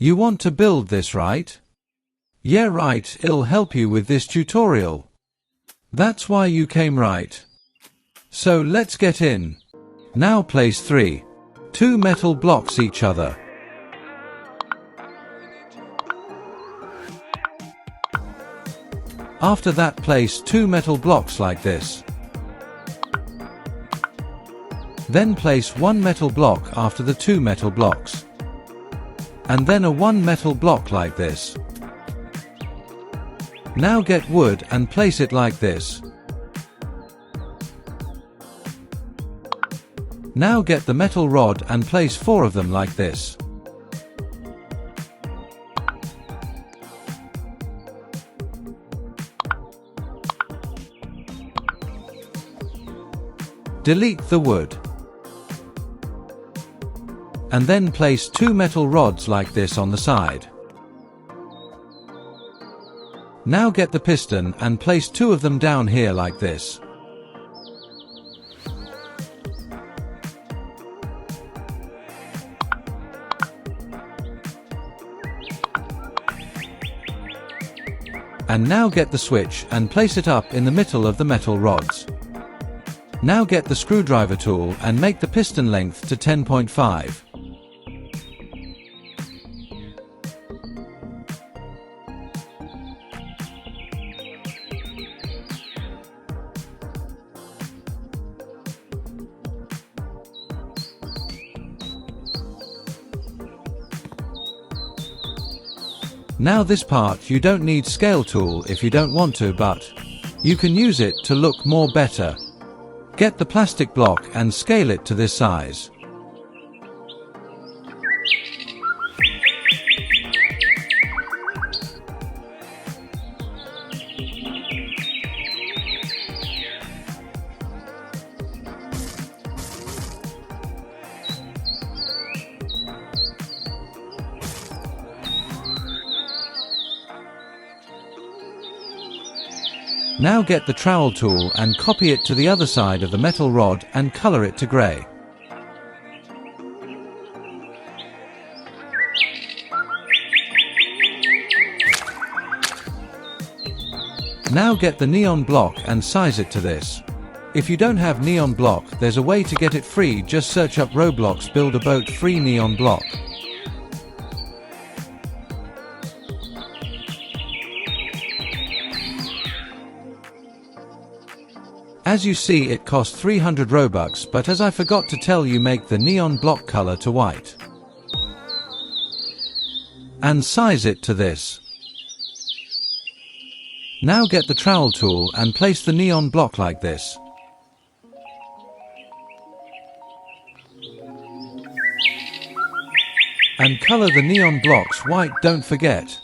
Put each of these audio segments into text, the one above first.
You want to build this, right? Yeah, right, it'll help you with this tutorial. That's why you came, right? So let's get in. Now place 2 metal blocks each other. After that, place 2 metal blocks like this. Then place 1 metal block after the 2 metal blocks. And then a 1 metal block like this. Now get wood and place it like this. Now get the metal rod and place 4 of them like this. Delete the wood. And then place 2 metal rods like this on the side. Now get the piston and place 2 of them down here like this. And now get the switch and place it up in the middle of the metal rods. Now get the screwdriver tool and make the piston length to 10.5. Now this part you don't need scale tool if you don't want to, but you can use it to look more better. Get the plastic block and scale it to this size. Now get the trowel tool and copy it to the other side of the metal rod and color it to gray. Now get the neon block and size it to this. If you don't have neon block, there's a way to get it free. Just search up Roblox build a boat free neon block. As you see, it costs 300 Robux, but as I forgot to tell you, make the neon block color to white. And size it to this. Now get the trowel tool and place the neon block like this. And color the neon blocks white, don't forget.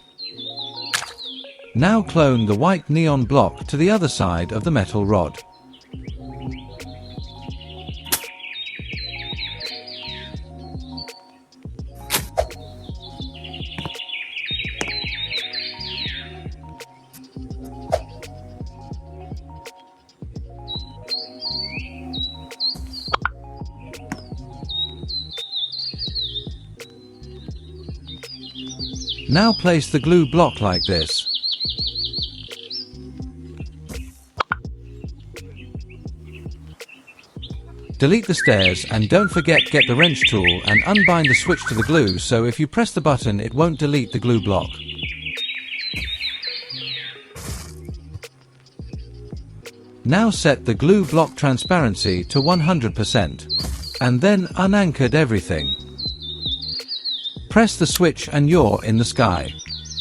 Now clone the white neon block to the other side of the metal rod. Now place the glue block like this. Delete the stairs and don't forget get the wrench tool and unbind the switch to the glue, so if you press the button it won't delete the glue block. Now set the glue block transparency to 100% and then unanchored everything. Press the switch and you're in the sky.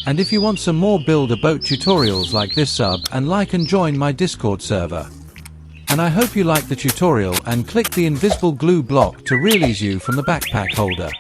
And if you want some more build a boat tutorials like this, sub and like and join my Discord server. And I hope you like the tutorial and click the invisible glue block to release you from the backpack holder.